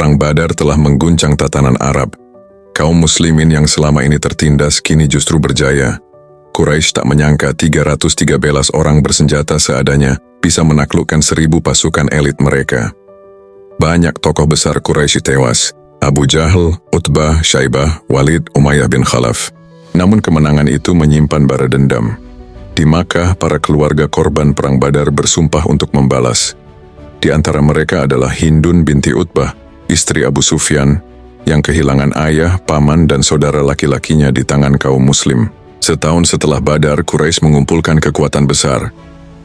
Perang Badar telah mengguncang tatanan Arab. Kaum muslimin yang selama ini tertindas kini justru berjaya. Quraisy tak menyangka 313 orang bersenjata seadanya bisa menaklukkan 1.000 pasukan elit mereka. Banyak tokoh besar Quraisy tewas. Abu Jahal, Utbah, Syaibah, Walid, Umayyah bin Khalaf. Namun kemenangan itu menyimpan bara dendam. Di Makkah, para keluarga korban Perang Badar bersumpah untuk membalas. Di antara mereka adalah Hindun binti Utbah, istri Abu Sufyan, yang kehilangan ayah, paman, dan saudara laki-lakinya di tangan kaum muslim. Setahun setelah Badar, Quraisy mengumpulkan kekuatan besar.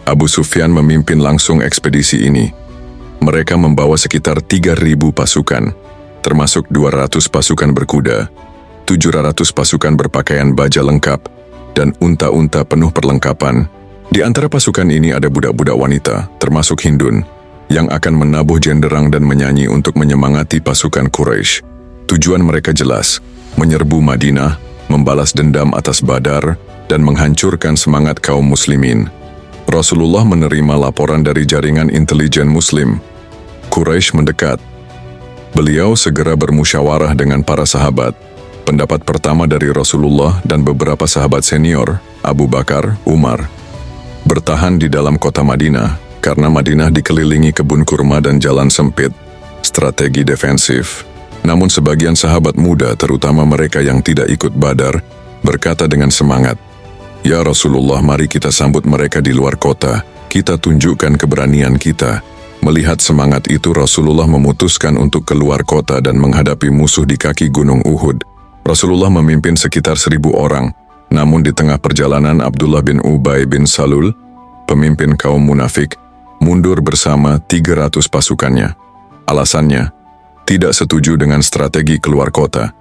Abu Sufyan memimpin langsung ekspedisi ini. Mereka membawa sekitar 3.000 pasukan, termasuk 200 pasukan berkuda, 700 pasukan berpakaian baja lengkap, dan unta-unta penuh perlengkapan. Di antara pasukan ini ada budak-budak wanita, termasuk Hindun, yang akan menabuh jenderang dan menyanyi untuk menyemangati pasukan Quraisy. Tujuan mereka jelas, menyerbu Madinah, membalas dendam atas Badar, dan menghancurkan semangat kaum muslimin. Rasulullah menerima laporan dari jaringan intelijen muslim. Quraisy mendekat. Beliau segera bermusyawarah dengan para sahabat. Pendapat pertama dari Rasulullah dan beberapa sahabat senior, Abu Bakar, Umar, bertahan di dalam kota Madinah karena Madinah dikelilingi kebun kurma dan jalan sempit, strategi defensif. Namun sebagian sahabat muda, terutama mereka yang tidak ikut Badar, berkata dengan semangat, "Ya Rasulullah, mari kita sambut mereka di luar kota, kita tunjukkan keberanian kita." Melihat semangat itu, Rasulullah memutuskan untuk keluar kota dan menghadapi musuh di kaki Gunung Uhud. Rasulullah memimpin sekitar 1.000 orang, namun di tengah perjalanan Abdullah bin Ubay bin Salul, pemimpin kaum munafik, mundur bersama 300 pasukannya. Alasannya, tidak setuju dengan strategi keluar kota.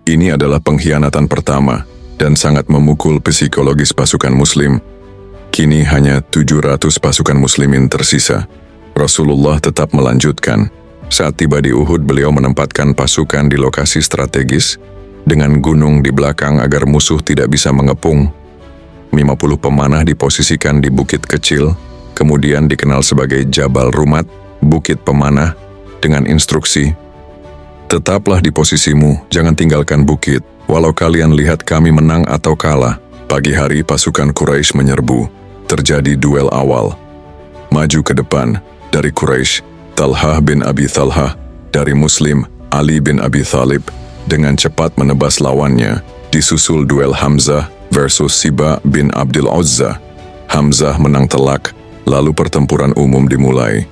Ini adalah pengkhianatan pertama dan sangat memukul psikologis pasukan muslim. Kini hanya 700 pasukan muslimin tersisa. Rasulullah tetap melanjutkan. Saat tiba di Uhud, beliau menempatkan pasukan di lokasi strategis, dengan gunung di belakang agar musuh tidak bisa mengepung. 50 pemanah diposisikan di bukit kecil, kemudian dikenal sebagai Jabal Rumat, bukit pemanah, dengan instruksi, "Tetaplah di posisimu, jangan tinggalkan bukit, walau kalian lihat kami menang atau kalah." Pagi hari pasukan Quraisy menyerbu. Terjadi duel awal. Maju ke depan, dari Quraisy, Talhah bin Abi Talhah, dari Muslim, Ali bin Abi Thalib, dengan cepat menebas lawannya. Disusul duel Hamzah versus Siba bin Abdul Uzza. Hamzah menang telak, lalu pertempuran umum dimulai.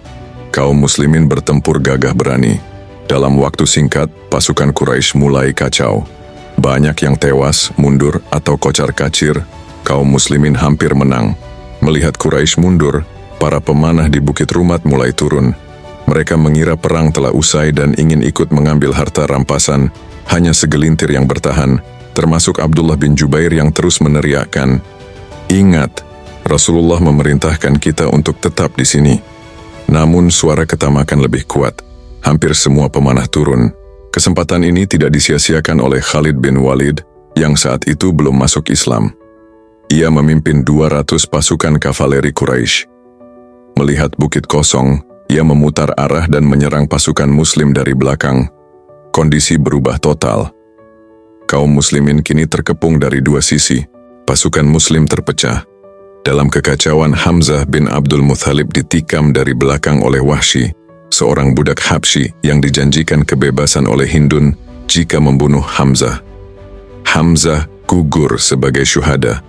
Kaum muslimin bertempur gagah berani. Dalam waktu singkat, pasukan Quraisy mulai kacau. Banyak yang tewas, mundur, atau kocar-kacir. Kaum muslimin hampir menang. Melihat Quraisy mundur, para pemanah di Bukit Rumat mulai turun. Mereka mengira perang telah usai dan ingin ikut mengambil harta rampasan. Hanya segelintir yang bertahan, termasuk Abdullah bin Jubair yang terus meneriakkan, "Ingat, Rasulullah memerintahkan kita untuk tetap di sini." Namun suara ketamakan lebih kuat. Hampir semua pemanah turun. Kesempatan ini tidak disia-siakan oleh Khalid bin Walid, yang saat itu belum masuk Islam. Ia memimpin 200 pasukan kavaleri Quraisy. Melihat bukit kosong, ia memutar arah dan menyerang pasukan muslim dari belakang. Kondisi berubah total. Kaum muslimin kini terkepung dari dua sisi. Pasukan muslim terpecah. Dalam kekacauan, Hamzah bin Abdul Muthalib ditikam dari belakang oleh Wahsy, seorang budak Habsyi yang dijanjikan kebebasan oleh Hindun jika membunuh Hamzah. Hamzah gugur sebagai syuhada.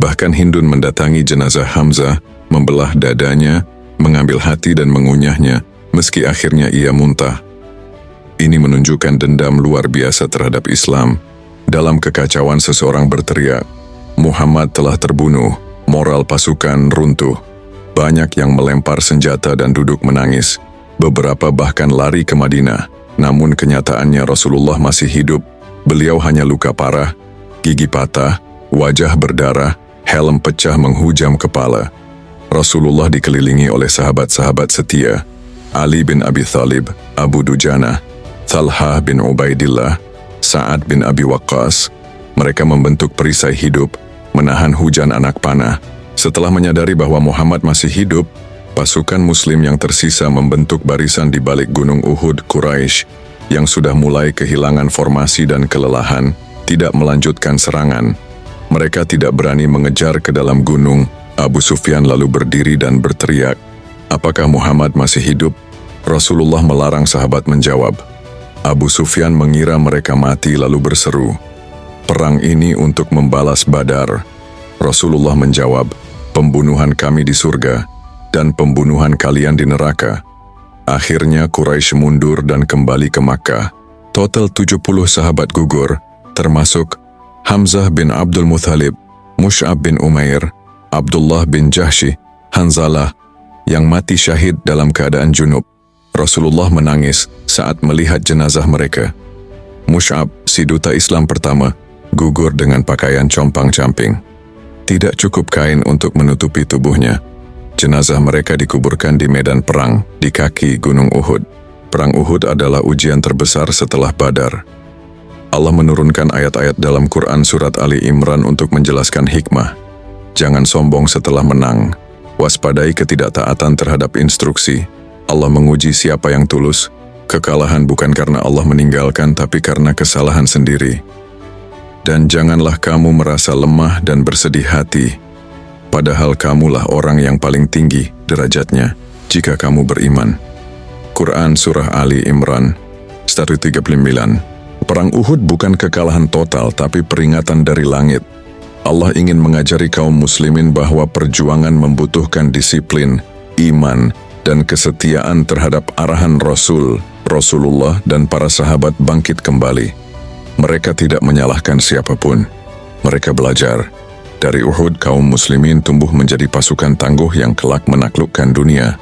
Bahkan Hindun mendatangi jenazah Hamzah, membelah dadanya, mengambil hati dan mengunyahnya, meski akhirnya ia muntah. Ini menunjukkan dendam luar biasa terhadap Islam. Dalam kekacauan, seseorang berteriak, "Muhammad telah terbunuh." Moral pasukan runtuh. Banyak yang melempar senjata dan duduk menangis. Beberapa bahkan lari ke Madinah. Namun kenyataannya Rasulullah masih hidup. Beliau hanya luka parah, gigi patah, wajah berdarah, helm pecah menghujam kepala. Rasulullah dikelilingi oleh sahabat-sahabat setia, Ali bin Abi Thalib, Abu Dujana, Talhah bin Ubaidillah, Sa'ad bin Abi Waqqas. Mereka membentuk perisai hidup, menahan hujan anak panah. Setelah menyadari bahwa Muhammad masih hidup, pasukan muslim yang tersisa membentuk barisan di balik gunung Uhud Quraisy. yang sudah mulai kehilangan formasi dan kelelahan, tidak melanjutkan serangan. Mereka tidak berani mengejar ke dalam gunung. Abu Sufyan lalu berdiri dan berteriak, "Apakah Muhammad masih hidup?" Rasulullah melarang sahabat menjawab. Abu Sufyan mengira mereka mati lalu berseru, "Perang ini untuk membalas Badar." Rasulullah menjawab, "Pembunuhan kami di surga dan pembunuhan kalian di neraka." Akhirnya Quraisy mundur dan kembali ke Makkah. Total 70 sahabat gugur, termasuk Hamzah bin Abdul Muthalib, Mus'ab bin Umair, Abdullah bin Jahsy, Hanzalah, yang mati syahid dalam keadaan junub. Rasulullah menangis saat melihat jenazah mereka. Mus'ab, si duta Islam pertama, gugur dengan pakaian compang-camping. Tidak cukup kain untuk menutupi tubuhnya. Jenazah mereka dikuburkan di medan perang di kaki Gunung Uhud. Perang Uhud adalah ujian terbesar setelah Badar. Allah menurunkan ayat-ayat dalam Quran surat Ali Imran untuk menjelaskan hikmah. Jangan sombong setelah menang. Waspadai ketidaktaatan terhadap instruksi. Allah menguji siapa yang tulus. Kekalahan bukan karena Allah meninggalkan, tapi karena kesalahan sendiri. Dan janganlah kamu merasa lemah dan bersedih hati, padahal kamulah orang yang paling tinggi derajatnya jika kamu beriman. Quran Surah Ali Imran, 139. Perang Uhud bukan kekalahan total, tapi peringatan dari langit. Allah ingin mengajari kaum muslimin bahwa perjuangan membutuhkan disiplin, iman, dan kesetiaan terhadap arahan Rasulullah dan para sahabat bangkit kembali. Mereka tidak menyalahkan siapapun. Mereka belajar. Dari Uhud, kaum muslimin tumbuh menjadi pasukan tangguh yang kelak menaklukkan dunia.